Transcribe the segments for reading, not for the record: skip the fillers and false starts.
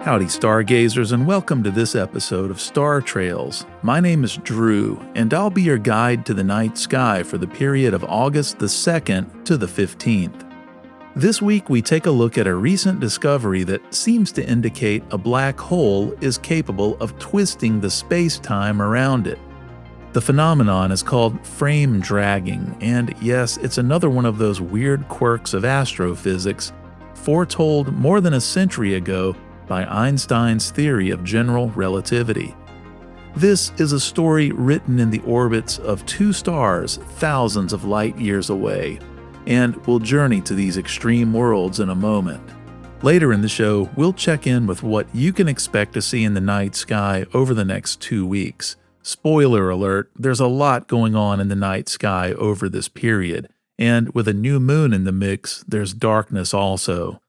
Howdy, stargazers, and welcome to this episode of Star Trails. My name is Drew, and I'll be your guide to the night sky for the period of August the 2nd to the 15th. This week, we take a look at a recent discovery that seems to indicate a black hole is capable of twisting the space-time around it. The phenomenon is called frame dragging, and yes, it's another one of those weird quirks of astrophysics foretold more than a century ago by Einstein's theory of general relativity. This is a story written in the orbits of two stars thousands of light years away, and we'll journey to these extreme worlds in a moment. Later in the show, we'll check in with what you can expect to see in the night sky over the next 2 weeks. Spoiler alert, there's a lot going on in the night sky over this period, and with a new moon in the mix, there's darkness also.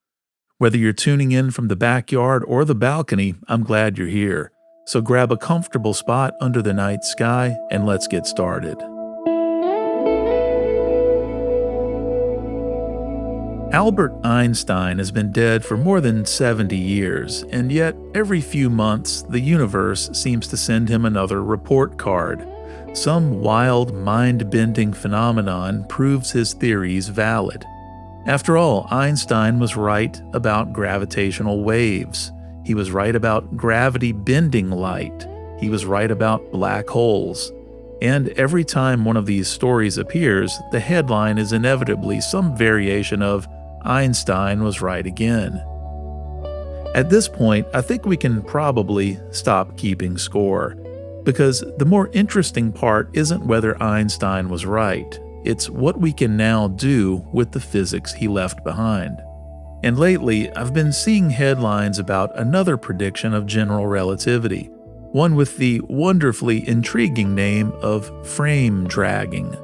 Whether you're tuning in from the backyard or the balcony, I'm glad you're here. So grab a comfortable spot under the night sky and let's get started. Albert Einstein has been dead for more than 70 years, and yet every few months the universe seems to send him another report card. Some wild, mind-bending phenomenon proves his theories valid. After all, Einstein was right about gravitational waves. He was right about gravity bending light. He was right about black holes. And every time one of these stories appears, the headline is inevitably some variation of Einstein was right again. At this point, I think we can probably stop keeping score, because the more interesting part isn't whether Einstein was right. It's what we can now do with the physics he left behind. And lately, I've been seeing headlines about another prediction of general relativity, one with the wonderfully intriguing name of frame dragging.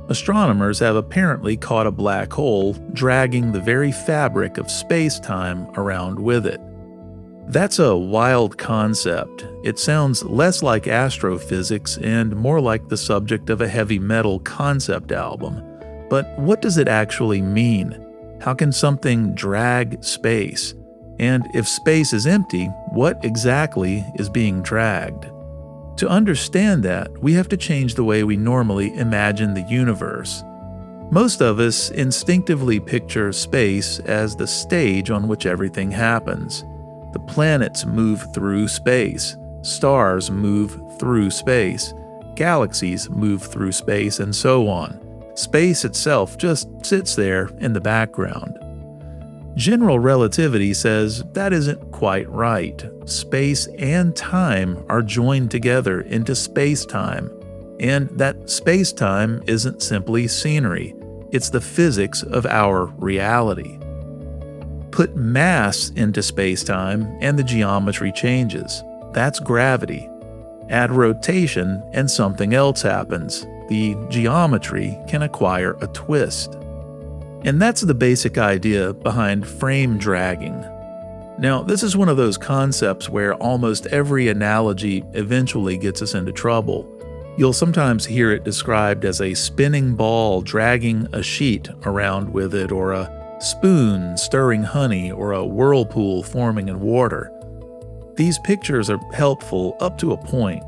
Astronomers have apparently caught a black hole dragging the very fabric of space-time around with it. That's a wild concept. It sounds less like astrophysics and more like the subject of a heavy metal concept album. But what does it actually mean? How can something drag space? And if space is empty, what exactly is being dragged? To understand that, we have to change the way we normally imagine the universe. Most of us instinctively picture space as the stage on which everything happens. The planets move through space, stars move through space, galaxies move through space, and so on. Space itself just sits there in the background. General relativity says that isn't quite right. Space and time are joined together into space-time, and that space-time isn't simply scenery, it's the physics of our reality. Put mass into space-time and the geometry changes. That's gravity. Add rotation and something else happens. The geometry can acquire a twist. And that's the basic idea behind frame dragging. Now, this is one of those concepts where almost every analogy eventually gets us into trouble. You'll sometimes hear it described as a spinning ball dragging a sheet around with it, or a spoon stirring honey, or a whirlpool forming in water. These pictures are helpful up to a point,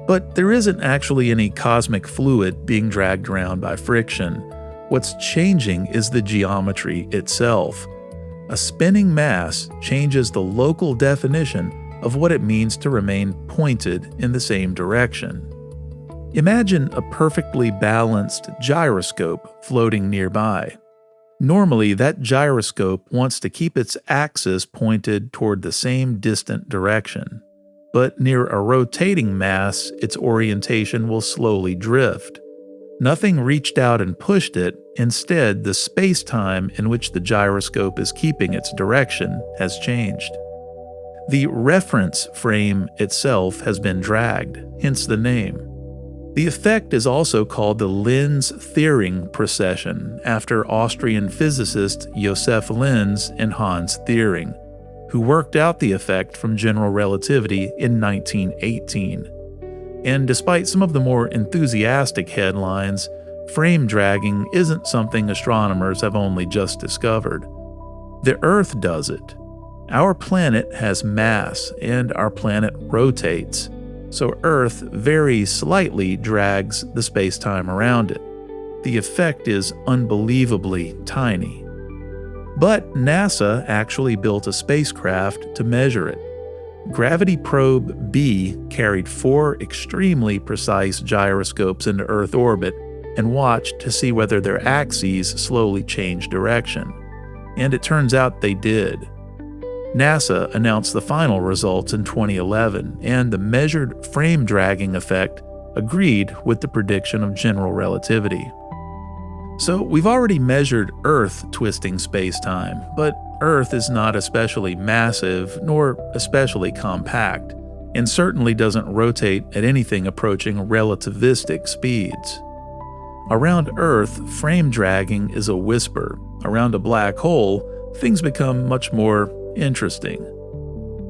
but there isn't actually any cosmic fluid being dragged around by friction. What's changing is the geometry itself. A spinning mass changes the local definition of what it means to remain pointed in the same direction. Imagine a perfectly balanced gyroscope floating nearby. Normally, that gyroscope wants to keep its axis pointed toward the same distant direction. But near a rotating mass, its orientation will slowly drift. Nothing reached out and pushed it. Instead, the space-time in which the gyroscope is keeping its direction has changed. The reference frame itself has been dragged, hence the name. The effect is also called the Lenz-Thirring precession, after Austrian physicists Joseph Lenz and Hans Thirring, who worked out the effect from general relativity in 1918. And despite some of the more enthusiastic headlines, frame dragging isn't something astronomers have only just discovered. The Earth does it. Our planet has mass, and our planet rotates, so Earth very slightly drags the space-time around it. The effect is unbelievably tiny. But NASA actually built a spacecraft to measure it. Gravity Probe B carried 4 extremely precise gyroscopes into Earth orbit and watched to see whether their axes slowly changed direction. And it turns out they did. NASA announced the final results in 2011, and the measured frame dragging effect agreed with the prediction of general relativity. So we've already measured Earth twisting space-time, but Earth is not especially massive nor especially compact, and certainly doesn't rotate at anything approaching relativistic speeds. Around Earth, frame dragging is a whisper. Around a black hole, things become much more interesting.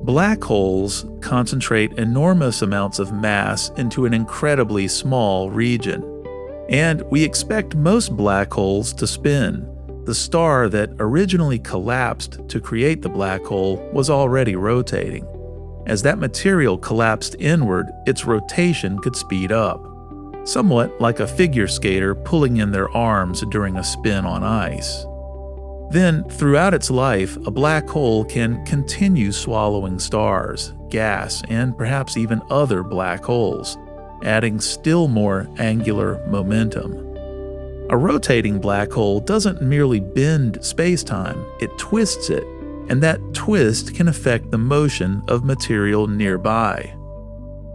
Black holes concentrate enormous amounts of mass into an incredibly small region. And we expect most black holes to spin. The star that originally collapsed to create the black hole was already rotating. As that material collapsed inward, its rotation could speed up, somewhat like a figure skater pulling in their arms during a spin on ice. Then, throughout its life, a black hole can continue swallowing stars, gas, and perhaps even other black holes, adding still more angular momentum. A rotating black hole doesn't merely bend space-time, it twists it, and that twist can affect the motion of material nearby.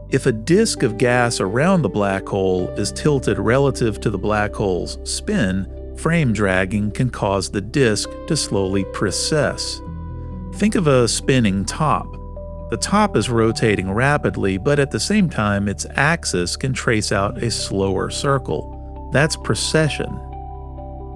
If a disk of gas around the black hole is tilted relative to the black hole's spin, frame dragging can cause the disk to slowly precess. Think of a spinning top. The top is rotating rapidly, but at the same time its axis can trace out a slower circle. That's precession.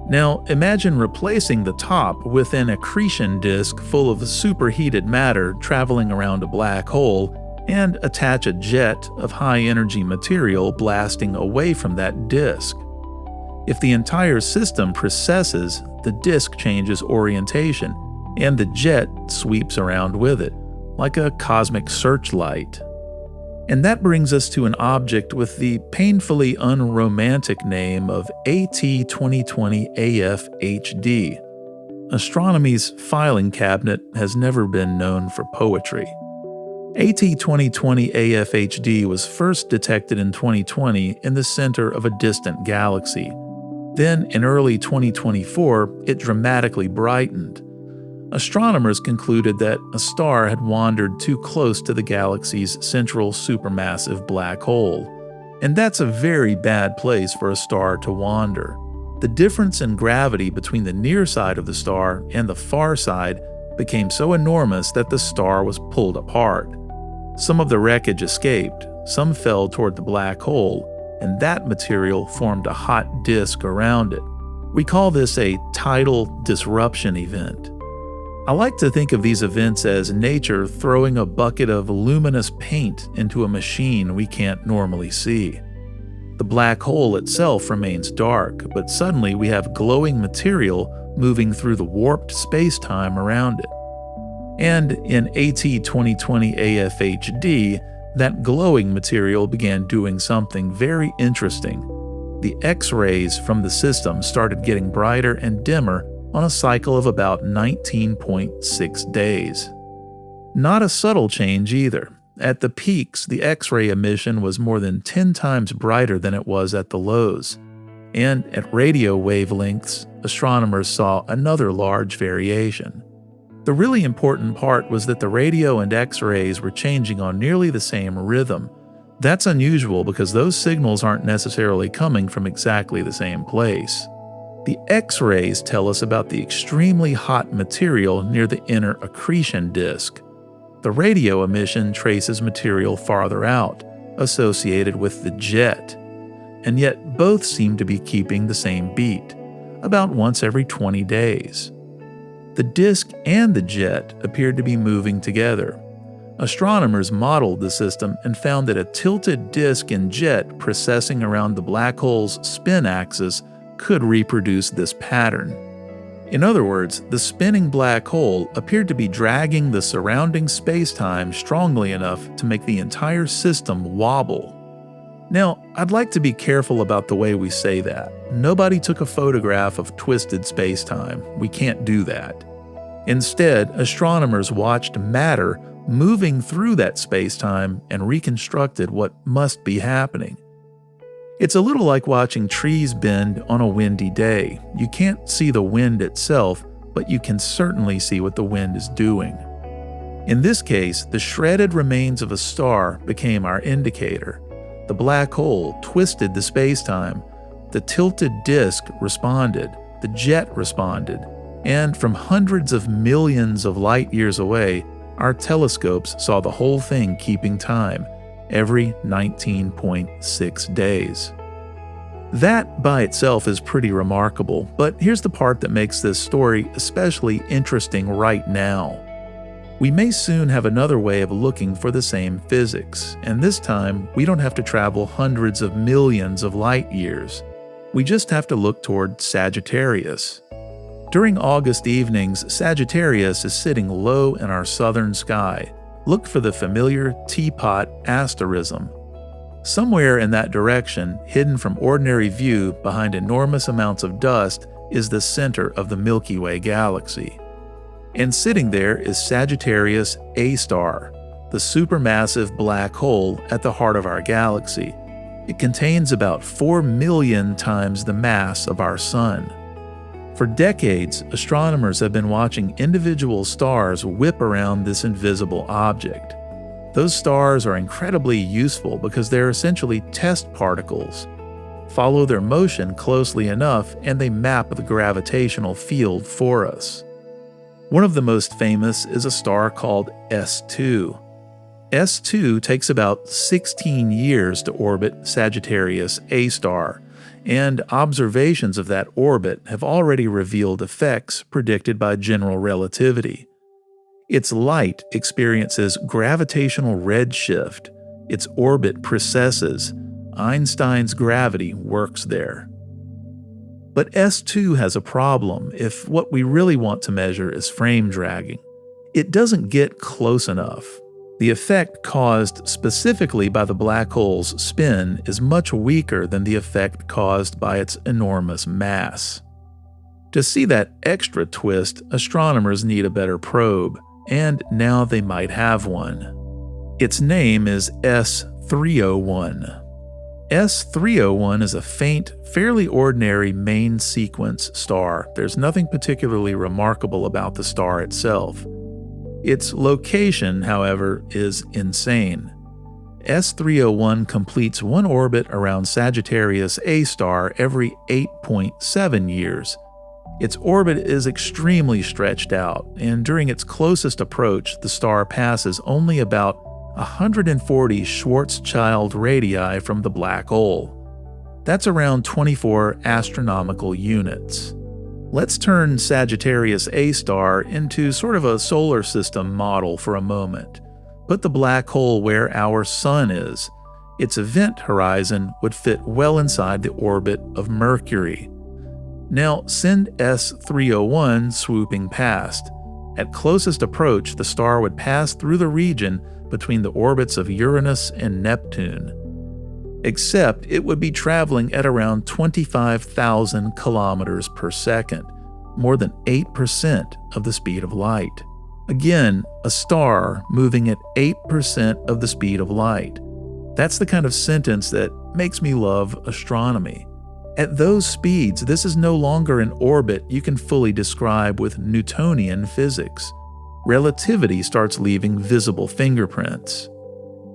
Now imagine replacing the top with an accretion disk full of superheated matter traveling around a black hole, and attach a jet of high-energy material blasting away from that disk. If the entire system precesses, the disk changes orientation, and the jet sweeps around with it, like a cosmic searchlight. And that brings us to an object with the painfully unromantic name of AT 2020 AF-HD. Astronomy's filing cabinet has never been known for poetry. AT 2020 AF-HD was first detected in 2020 in the center of a distant galaxy. Then, in early 2024, it dramatically brightened. Astronomers concluded that a star had wandered too close to the galaxy's central supermassive black hole. And that's a very bad place for a star to wander. The difference in gravity between the near side of the star and the far side became so enormous that the star was pulled apart. Some of the wreckage escaped, some fell toward the black hole, and that material formed a hot disk around it. We call this a tidal disruption event. I like to think of these events as nature throwing a bucket of luminous paint into a machine we can't normally see. The black hole itself remains dark, but suddenly we have glowing material moving through the warped space-time around it. And in AT 2020 AF-HD, that glowing material began doing something very interesting. The X-rays from the system started getting brighter and dimmer on a cycle of about 19.6 days. Not a subtle change either. At the peaks, the X-ray emission was more than 10 times brighter than it was at the lows. And at radio wavelengths, astronomers saw another large variation. The really important part was that the radio and X-rays were changing on nearly the same rhythm. That's unusual because those signals aren't necessarily coming from exactly the same place. The X-rays tell us about the extremely hot material near the inner accretion disk. The radio emission traces material farther out, associated with the jet. And yet both seem to be keeping the same beat, about once every 20 days. The disk and the jet appeared to be moving together. Astronomers modeled the system and found that a tilted disk and jet precessing around the black hole's spin axis could reproduce this pattern. In other words, the spinning black hole appeared to be dragging the surrounding spacetime strongly enough to make the entire system wobble. Now, I'd like to be careful about the way we say that. Nobody took a photograph of twisted spacetime. We can't do that. Instead, astronomers watched matter moving through that spacetime and reconstructed what must be happening. It's a little like watching trees bend on a windy day. You can't see the wind itself, but you can certainly see what the wind is doing. In this case, the shredded remains of a star became our indicator. The black hole twisted the spacetime, the tilted disk responded, the jet responded, and from hundreds of millions of light years away, our telescopes saw the whole thing keeping time, every 19.6 days. That by itself is pretty remarkable, but here's the part that makes this story especially interesting right now. We may soon have another way of looking for the same physics, and this time we don't have to travel hundreds of millions of light years. We just have to look toward Sagittarius. During August evenings, Sagittarius is sitting low in our southern sky. Look for the familiar teapot asterism. Somewhere in that direction, hidden from ordinary view behind enormous amounts of dust, is the center of the Milky Way galaxy. And sitting there is Sagittarius A star, the supermassive black hole at the heart of our galaxy. It contains about 4 million times the mass of our Sun. For decades, astronomers have been watching individual stars whip around this invisible object. Those stars are incredibly useful because they're essentially test particles. Follow their motion closely enough and they map the gravitational field for us. One of the most famous is a star called S2. S2 takes about 16 years to orbit Sagittarius A star, and observations of that orbit have already revealed effects predicted by general relativity. Its light experiences gravitational redshift, its orbit precesses, Einstein's gravity works there. But S2 has a problem if what we really want to measure is frame dragging. It doesn't get close enough. The effect caused specifically by the black hole's spin is much weaker than the effect caused by its enormous mass. To see that extra twist, astronomers need a better probe, and now they might have one. Its name is S301. S301 is a faint, fairly ordinary main sequence star. There's nothing particularly remarkable about the star itself. Its location, however, is insane. S301 completes one orbit around Sagittarius A star every 8.7 years. Its orbit is extremely stretched out, and during its closest approach, the star passes only about 140 Schwarzschild radii from the black hole. That's around 24 astronomical units. Let's turn Sagittarius A star into sort of a solar system model for a moment. Put the black hole where our Sun is. Its event horizon would fit well inside the orbit of Mercury. Now send S301 swooping past. At closest approach, the star would pass through the region between the orbits of Uranus and Neptune. Except it would be traveling at around 25,000 kilometers per second, more than 8% of the speed of light. Again, a star moving at 8% of the speed of light. That's the kind of sentence that makes me love astronomy. At those speeds, this is no longer an orbit you can fully describe with Newtonian physics. Relativity starts leaving visible fingerprints.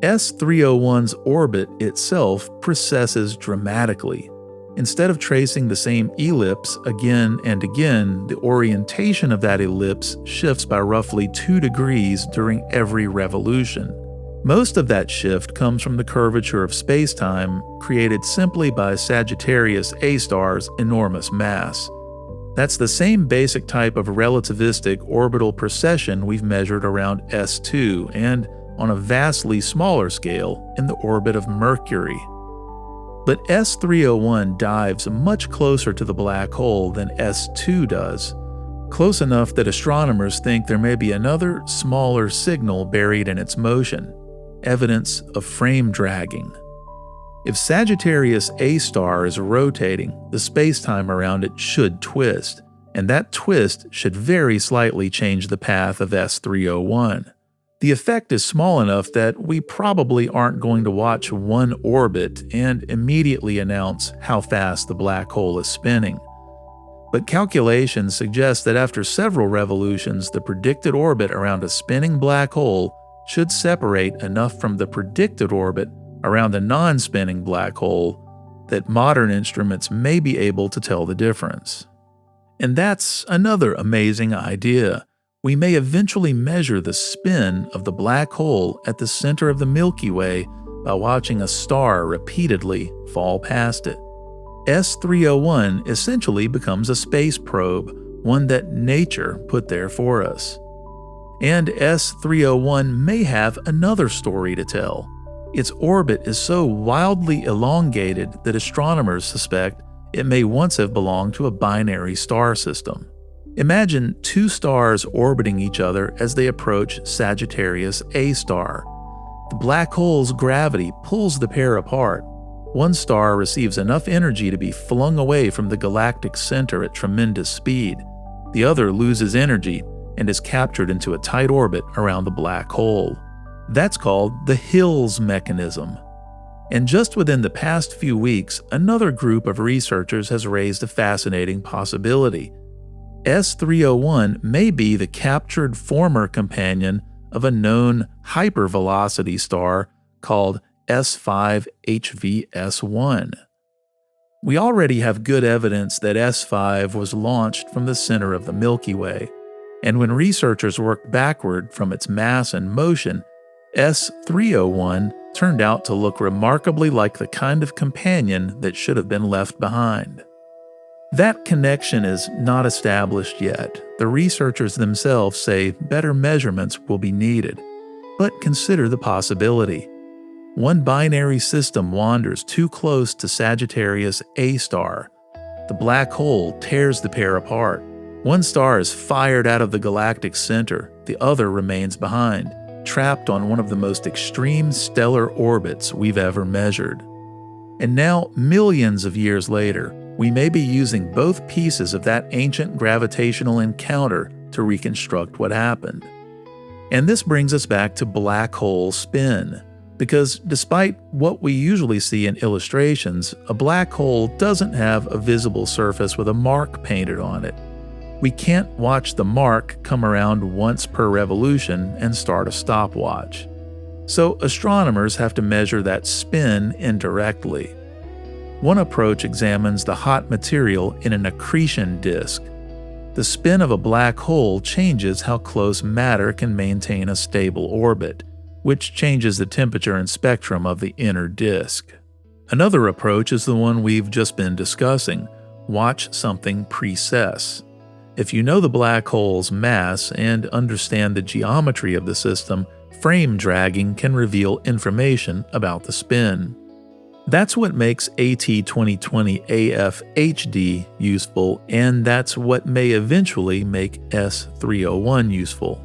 S301's orbit itself precesses dramatically. Instead of tracing the same ellipse again and again, the orientation of that ellipse shifts by roughly 2 degrees during every revolution. Most of that shift comes from the curvature of spacetime created simply by Sagittarius A star's enormous mass. That's the same basic type of relativistic orbital precession we've measured around S2 and, on a vastly smaller scale, in the orbit of Mercury. But S301 dives much closer to the black hole than S2 does. close enough that astronomers think there may be another, smaller signal buried in its motion, evidence of frame dragging. If Sagittarius A star is rotating, the spacetime around it should twist, and that twist should very slightly change the path of S301. The effect is small enough that we probably aren't going to watch one orbit and immediately announce how fast the black hole is spinning. But calculations suggest that after several revolutions, the predicted orbit around a spinning black hole should separate enough from the predicted orbit around a non-spinning black hole that modern instruments may be able to tell the difference. And that's another amazing idea. We may eventually measure the spin of the black hole at the center of the Milky Way by watching a star repeatedly fall past it. S301 essentially becomes a space probe, one that nature put there for us. And S301 may have another story to tell. Its orbit is so wildly elongated that astronomers suspect it may once have belonged to a binary star system. Imagine two stars orbiting each other as they approach Sagittarius A star. The black hole's gravity pulls the pair apart. One star receives enough energy to be flung away from the galactic center at tremendous speed. The other loses energy and is captured into a tight orbit around the black hole. That's called the Hills mechanism. And just within the past few weeks, another group of researchers has raised a fascinating possibility. S301 may be the captured former companion of a known hypervelocity star called S5HVS1. We already have good evidence that S5 was launched from the center of the Milky Way, and when researchers worked backward from its mass and motion, S301 turned out to look remarkably like the kind of companion that should have been left behind. That connection is not established yet. The researchers themselves say better measurements will be needed, but consider the possibility. One binary system wanders too close to Sagittarius A star. The black hole tears the pair apart. One star is fired out of the galactic center, the other remains behind, trapped on one of the most extreme stellar orbits we've ever measured. And now, millions of years later, we may be using both pieces of that ancient gravitational encounter to reconstruct what happened. And this brings us back to black hole spin, because despite what we usually see in illustrations, a black hole doesn't have a visible surface with a mark painted on it. We can't watch the mark come around once per revolution and start a stopwatch. So astronomers have to measure that spin indirectly. One approach examines the hot material in an accretion disk. The spin of a black hole changes how close matter can maintain a stable orbit, which changes the temperature and spectrum of the inner disk. Another approach is the one we've just been discussing: watch something precess. If you know the black hole's mass and understand the geometry of the system, frame dragging can reveal information about the spin. That's what makes AT 2020 AF HD useful, and that's what may eventually make S301 useful.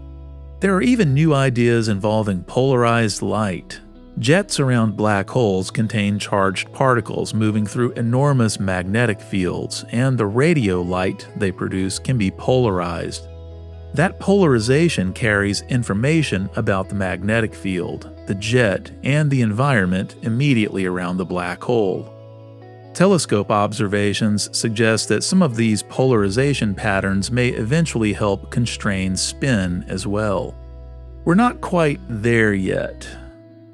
There are even new ideas involving polarized light. Jets around black holes contain charged particles moving through enormous magnetic fields, and the radio light they produce can be polarized. That polarization carries information about the magnetic field, the jet, and the environment immediately around the black hole. Telescope observations suggest that some of these polarization patterns may eventually help constrain spin as well. We're not quite there yet.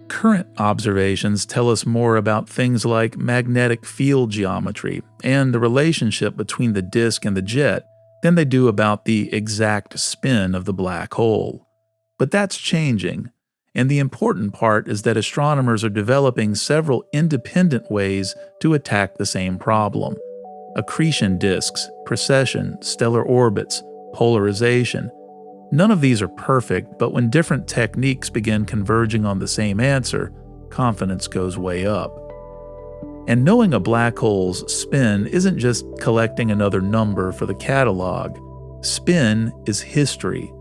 Current observations tell us more about things like magnetic field geometry and the relationship between the disk and the jet than they do about the exact spin of the black hole. But that's changing, and the important part is that astronomers are developing several independent ways to attack the same problem: accretion disks, precession, stellar orbits, polarization. None of these are perfect, but when different techniques begin converging on the same answer, confidence goes way up. And knowing a black hole's spin isn't just collecting another number for the catalog. Spin is history.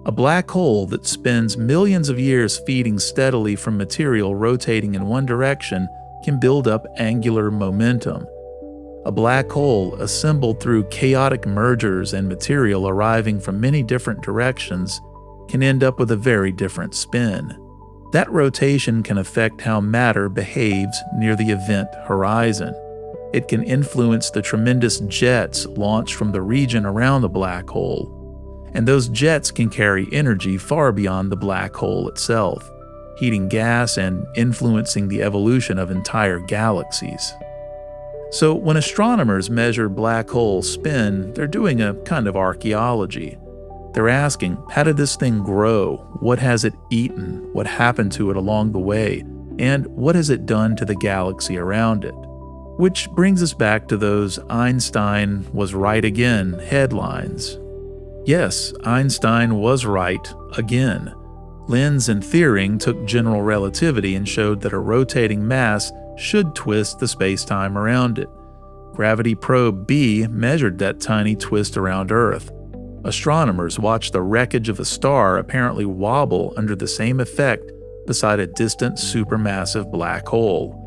A black hole that spends millions of years feeding steadily from material rotating in one direction can build up angular momentum. A black hole assembled through chaotic mergers and material arriving from many different directions can end up with a very different spin. That rotation can affect how matter behaves near the event horizon. It can influence the tremendous jets launched from the region around the black hole. And those jets can carry energy far beyond the black hole itself, heating gas and influencing the evolution of entire galaxies. So when astronomers measure black hole spin, they're doing a kind of archaeology. They're asking, how did this thing grow? What has it eaten? What happened to it along the way? And what has it done to the galaxy around it? Which brings us back to those "Einstein was right again" headlines. Yes, Einstein was right again. Lenz and Thirring took general relativity and showed that a rotating mass should twist the spacetime around it. Gravity probe B measured that tiny twist around Earth. Astronomers watched the wreckage of a star apparently wobble under the same effect beside a distant supermassive black hole.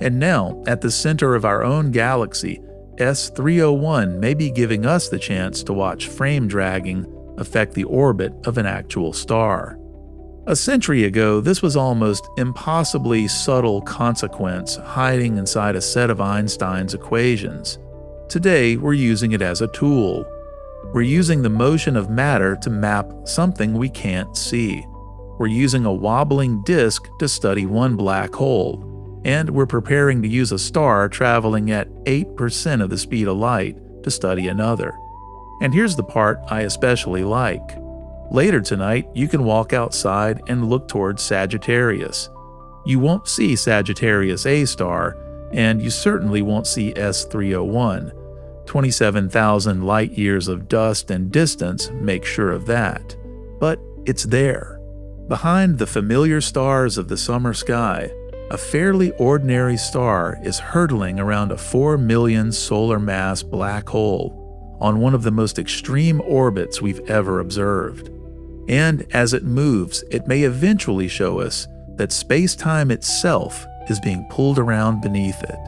And now, at the center of our own galaxy, S301 may be giving us the chance to watch frame dragging affect the orbit of an actual star. A century ago, this was almost impossibly subtle consequence hiding inside a set of Einstein's equations. Today, we're using it as a tool. We're using the motion of matter to map something we can't see. We're using a wobbling disk to study one black hole. And we're preparing to use a star traveling at 8% of the speed of light to study another. And here's the part I especially like. Later tonight, you can walk outside and look towards Sagittarius. You won't see Sagittarius A star, and you certainly won't see S301. 27,000 light years of dust and distance make sure of that. But it's there. Behind the familiar stars of the summer sky, a fairly ordinary star is hurtling around a 4 million solar mass black hole on one of the most extreme orbits we've ever observed. And as it moves, it may eventually show us that space-time itself is being pulled around beneath it.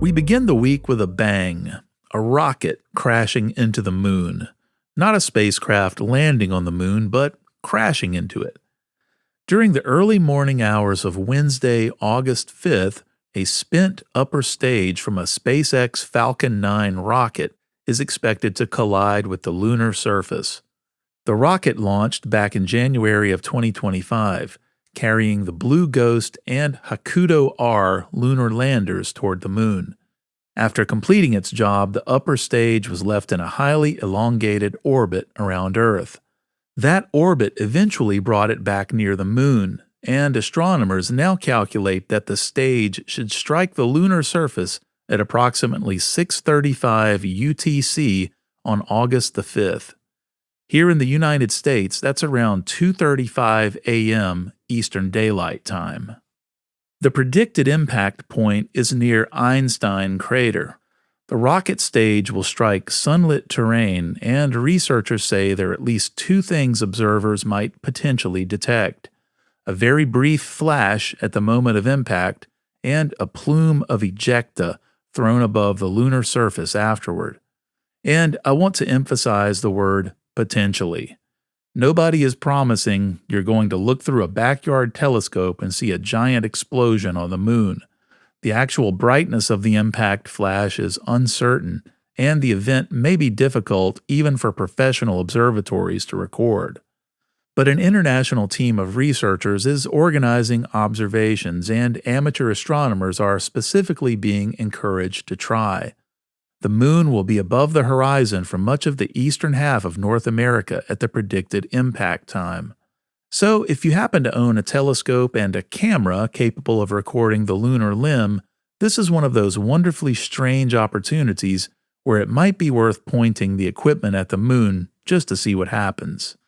We begin the week with a bang, a rocket crashing into the moon. Not a spacecraft landing on the moon, but crashing into it. During the early morning hours of Wednesday, August 5th, a spent upper stage from a SpaceX Falcon 9 rocket is expected to collide with the lunar surface. The rocket launched back in January of 2025, carrying the Blue Ghost and Hakuto R lunar landers toward the moon. After completing its job, the upper stage was left in a highly elongated orbit around Earth. That orbit eventually brought it back near the moon, and astronomers now calculate that the stage should strike the lunar surface at approximately 6:35 UTC on August the 5th. Here in the United States, that's around 2:35 a.m. Eastern Daylight Time. The predicted impact point is near Einstein Crater. The rocket stage will strike sunlit terrain, and researchers say there are at least two things observers might potentially detect: a very brief flash at the moment of impact, and a plume of ejecta thrown above the lunar surface afterward. And I want to emphasize the word potentially. Nobody is promising you're going to look through a backyard telescope and see a giant explosion on the moon. The actual brightness of the impact flash is uncertain, and the event may be difficult even for professional observatories to record. But an international team of researchers is organizing observations, and amateur astronomers are specifically being encouraged to try. The moon will be above the horizon for much of the eastern half of North America at the predicted impact time. So, if you happen to own a telescope and a camera capable of recording the lunar limb, this is one of those wonderfully strange opportunities where it might be worth pointing the equipment at the moon just to see what happens.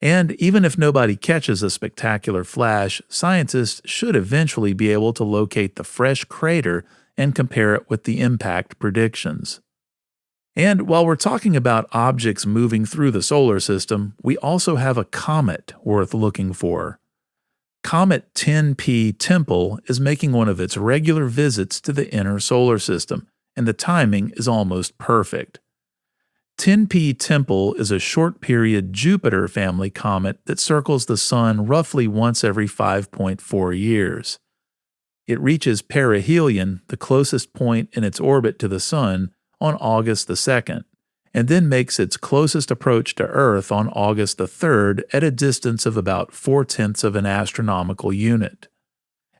And even if nobody catches a spectacular flash, scientists should eventually be able to locate the fresh crater and compare it with the impact predictions. And while we're talking about objects moving through the solar system, we also have a comet worth looking for. Comet 10P Tempel is making one of its regular visits to the inner solar system, and the timing is almost perfect. 10P Tempel is a short-period Jupiter family comet that circles the Sun roughly once every 5.4 years. It reaches perihelion, the closest point in its orbit to the Sun, on August the 2nd, and then makes its closest approach to Earth on August the 3rd at a distance of about 0.4 of an astronomical unit.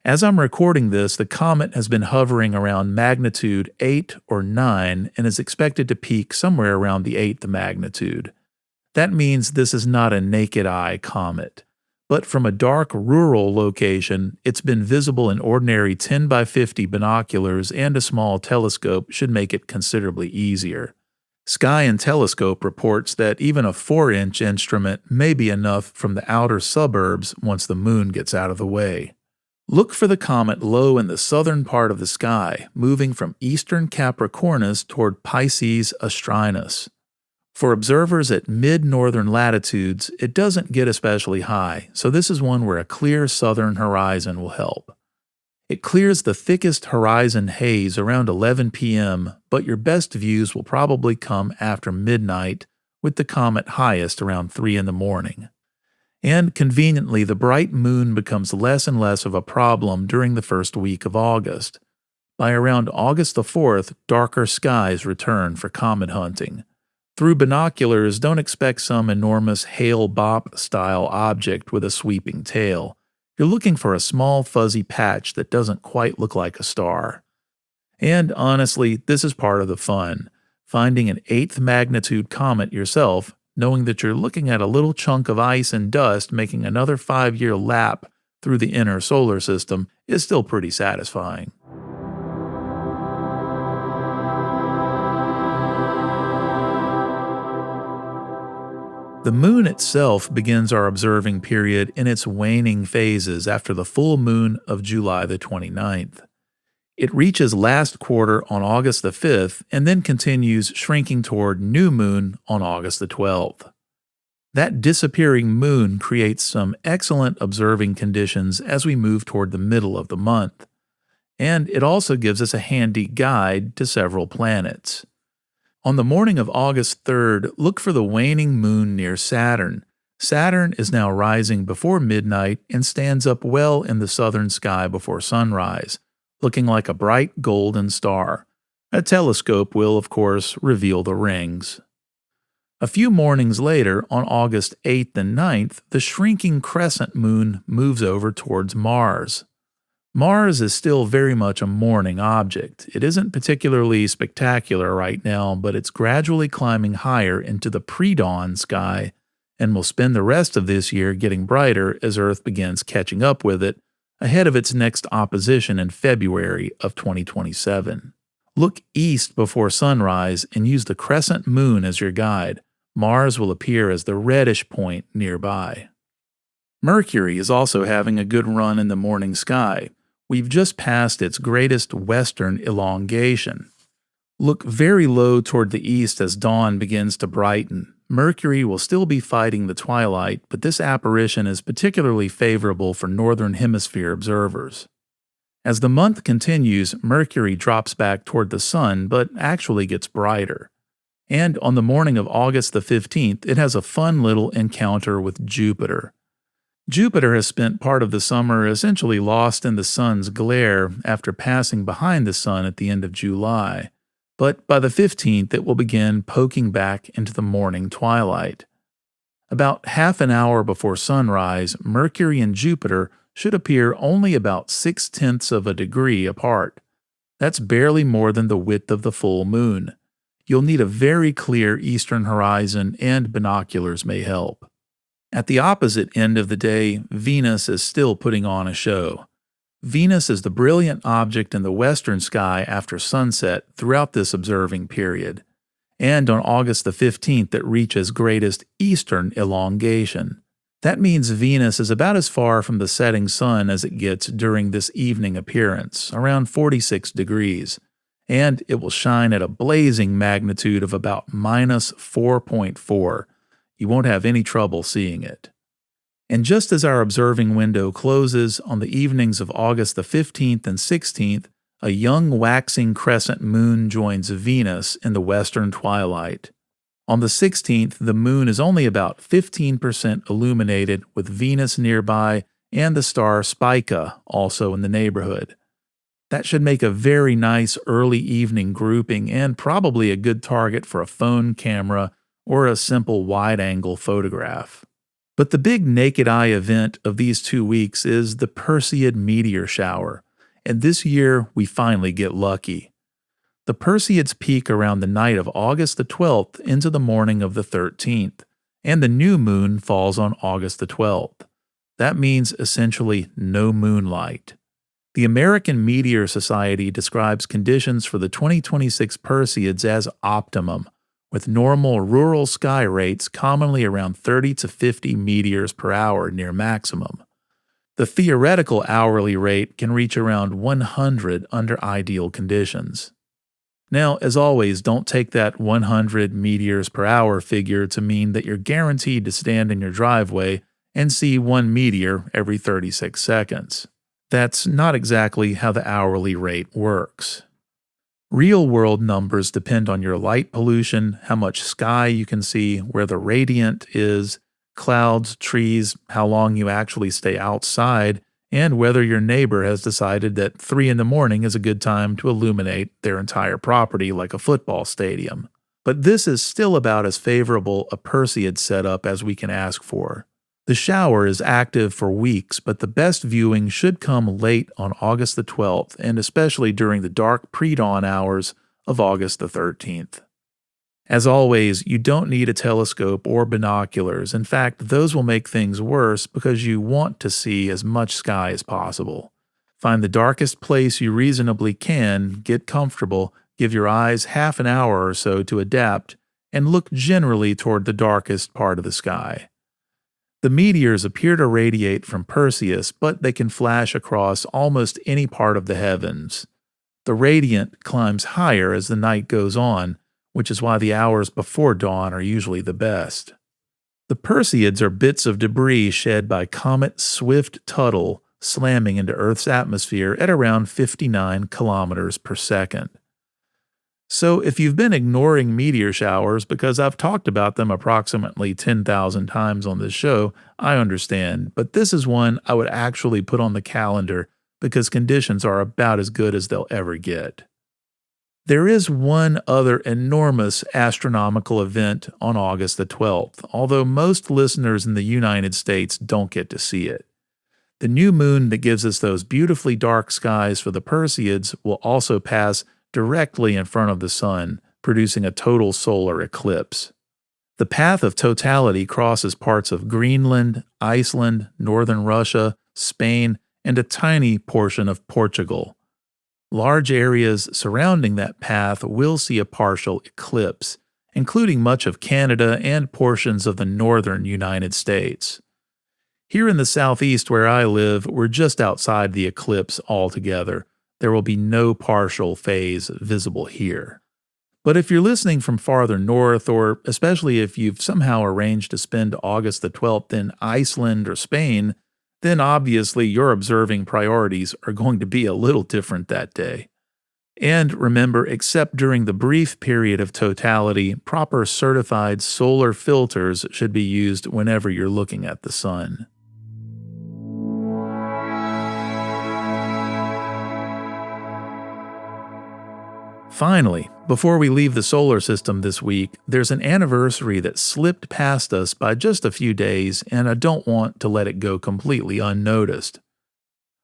As I'm recording this, the comet has been hovering around magnitude 8 or 9 and is expected to peak somewhere around the 8th magnitude. That means this is not a naked eye comet. But from a dark rural location, it's been visible in ordinary 10 by 50 binoculars, and a small telescope should make it considerably easier. Sky and Telescope reports that even a 4-inch instrument may be enough from the outer suburbs once the moon gets out of the way. Look for the comet low in the southern part of the sky, moving from eastern Capricornus toward Pisces Austrinus. For observers at mid-northern latitudes, it doesn't get especially high, so this is one where a clear southern horizon will help. It clears the thickest horizon haze around 11 p.m., but your best views will probably come after midnight, with the comet highest around 3 in the morning. And conveniently, the bright moon becomes less and less of a problem during the first week of August. By around August the 4th, darker skies return for comet hunting. Through binoculars, don't expect some enormous Hale-Bopp-style object with a sweeping tail. You're looking for a small fuzzy patch that doesn't quite look like a star. And honestly, this is part of the fun. Finding an 8th magnitude comet yourself, knowing that you're looking at a little chunk of ice and dust making another 5-year lap through the inner solar system, is still pretty satisfying. The moon itself begins our observing period in its waning phases after the full moon of July the 29th. It reaches last quarter on August the 5th and then continues shrinking toward new moon on August the 12th. That disappearing moon creates some excellent observing conditions as we move toward the middle of the month. And it also gives us a handy guide to several planets. On the morning of August 3rd, look for the waning moon near Saturn. Saturn is now rising before midnight and stands up well in the southern sky before sunrise, looking like a bright golden star. A telescope will, of course, reveal the rings. A few mornings later, on August 8th and 9th, the shrinking crescent moon moves over towards Mars. Mars is still very much a morning object. It isn't particularly spectacular right now, but it's gradually climbing higher into the pre-dawn sky and will spend the rest of this year getting brighter as Earth begins catching up with it ahead of its next opposition in February of 2027. Look east before sunrise and use the crescent moon as your guide. Mars will appear as the reddish point nearby. Mercury is also having a good run in the morning sky. We've just passed its greatest western elongation. Look very low toward the east as dawn begins to brighten. Mercury will still be fighting the twilight, but this apparition is particularly favorable for northern hemisphere observers. As the month continues, Mercury drops back toward the sun, but actually gets brighter. And on the morning of August the 15th, it has a fun little encounter with Jupiter. Jupiter has spent part of the summer essentially lost in the sun's glare after passing behind the sun at the end of July, but by the 15th it will begin poking back into the morning twilight. About half an hour before sunrise, Mercury and Jupiter should appear only about 0.6 of a degree apart. That's barely more than the width of the full moon. You'll need a very clear eastern horizon, and binoculars may help. At the opposite end of the day, Venus is still putting on a show. Venus is the brilliant object in the western sky after sunset throughout this observing period, and on August the 15th it reaches greatest eastern elongation. That means Venus is about as far from the setting sun as it gets during this evening appearance, around 46 degrees, and it will shine at a blazing magnitude of about minus 4.4. You won't have any trouble seeing it. And just as our observing window closes on the evenings of August the 15th and 16th, a young waxing crescent moon joins Venus in the western twilight. On the 16th, the moon is only about 15% illuminated, with Venus nearby and the star Spica also in the neighborhood. That should make a very nice early evening grouping and probably a good target for a phone camera or a simple wide-angle photograph. But the big naked eye event of these 2 weeks is the Perseid meteor shower, and this year we finally get lucky. The Perseids peak around the night of August the 12th into the morning of the 13th, and the new moon falls on August the 12th. That means essentially no moonlight. The American Meteor Society describes conditions for the 2026 Perseids as optimum, with normal rural sky rates commonly around 30 to 50 meteors per hour near maximum. The theoretical hourly rate can reach around 100 under ideal conditions. Now, as always, don't take that 100 meteors per hour figure to mean that you're guaranteed to stand in your driveway and see one meteor every 36 seconds. That's not exactly how the hourly rate works. Real-world numbers depend on your light pollution, how much sky you can see, where the radiant is, clouds, trees, how long you actually stay outside, and whether your neighbor has decided that 3 in the morning is a good time to illuminate their entire property like a football stadium. But this is still about as favorable a Perseid setup as we can ask for. The shower is active for weeks, but the best viewing should come late on August the 12th, and especially during the dark pre-dawn hours of August the 13th. As always, you don't need a telescope or binoculars. In fact, those will make things worse because you want to see as much sky as possible. Find the darkest place you reasonably can, get comfortable, give your eyes half an hour or so to adapt, and look generally toward the darkest part of the sky. The meteors appear to radiate from Perseus, but they can flash across almost any part of the heavens. The radiant climbs higher as the night goes on, which is why the hours before dawn are usually the best. The Perseids are bits of debris shed by Comet Swift-Tuttle slamming into Earth's atmosphere at around 59 kilometers per second. So if you've been ignoring meteor showers because I've talked about them approximately 10,000 times on this show, I understand, but this is one I would actually put on the calendar because conditions are about as good as they'll ever get. There is one other enormous astronomical event on August the 12th, although most listeners in the United States don't get to see it. The new moon that gives us those beautifully dark skies for the Perseids will also pass directly in front of the sun, producing a total solar eclipse. The path of totality crosses parts of Greenland, Iceland, northern Russia, Spain, and a tiny portion of Portugal. Large areas surrounding that path will see a partial eclipse, including much of Canada and portions of the northern United States. Here in the southeast where I live, we're just outside the eclipse altogether. There will be no partial phase visible here. But if you're listening from farther north, or especially if you've somehow arranged to spend August the 12th in Iceland or Spain, then obviously your observing priorities are going to be a little different that day. And remember, except during the brief period of totality, proper certified solar filters should be used whenever you're looking at the sun. Finally, before we leave the solar system this week, there's an anniversary that slipped past us by just a few days, and I don't want to let it go completely unnoticed.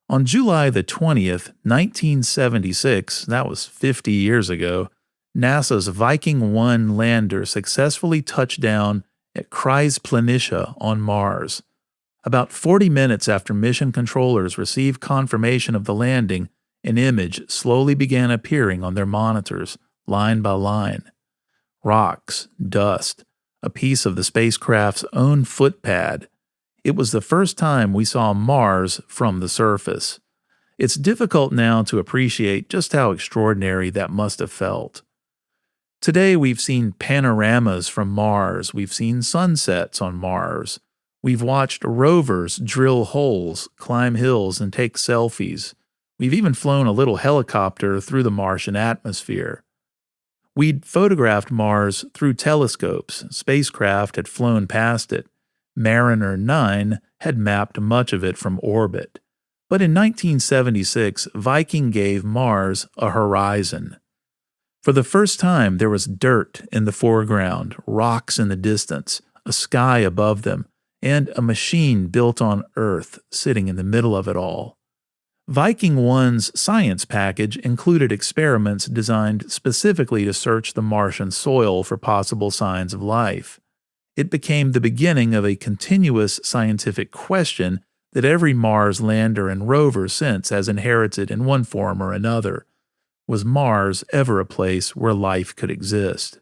On July the 20th, 1976, that was 50 years ago, NASA's Viking 1 lander successfully touched down at Planitia on Mars. About 40 minutes after mission controllers received confirmation of the landing, an image slowly began appearing on their monitors, line by line. Rocks, dust, a piece of the spacecraft's own footpad. It was the first time we saw Mars from the surface. It's difficult now to appreciate just how extraordinary that must have felt. Today we've seen panoramas from Mars, we've seen sunsets on Mars, we've watched rovers drill holes, climb hills, and take selfies. We've even flown a little helicopter through the Martian atmosphere. We'd photographed Mars through telescopes, spacecraft had flown past it. Mariner 9 had mapped much of it from orbit. But in 1976, Viking gave Mars a horizon. For the first time, there was dirt in the foreground, rocks in the distance, a sky above them, and a machine built on Earth sitting in the middle of it all. Viking 1's science package included experiments designed specifically to search the Martian soil for possible signs of life. It became the beginning of a continuous scientific question that every Mars lander and rover since has inherited in one form or another. Was Mars ever a place where life could exist?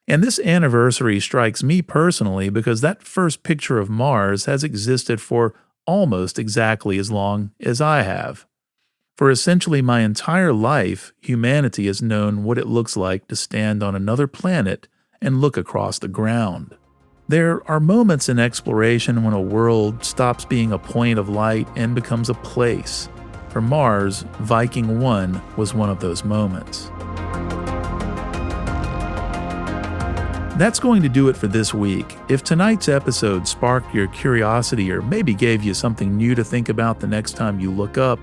And this anniversary strikes me personally because that first picture of Mars has existed for almost exactly as long as I have. For essentially my entire life, humanity has known what it looks like to stand on another planet and look across the ground. There are moments in exploration when a world stops being a point of light and becomes a place. For Mars, Viking 1 was one of those moments. That's going to do it for this week. If tonight's episode sparked your curiosity or maybe gave you something new to think about the next time you look up,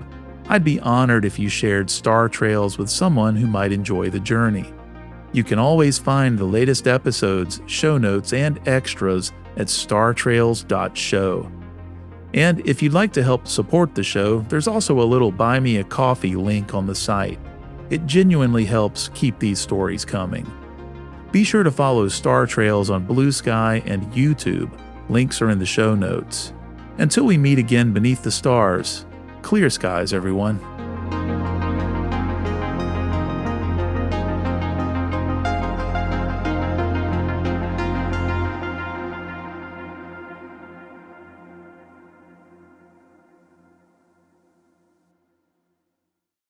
I'd be honored if you shared star trails with someone who might enjoy the journey. You can always find the latest episodes, show notes, and extras at startrails.show. And if you'd like to help support the show, there's also a little Buy Me a Coffee link on the site. It genuinely helps keep these stories coming. Be sure to follow Star Trails on Blue Sky and YouTube. Links are in the show notes. Until we meet again beneath the stars, clear skies, everyone.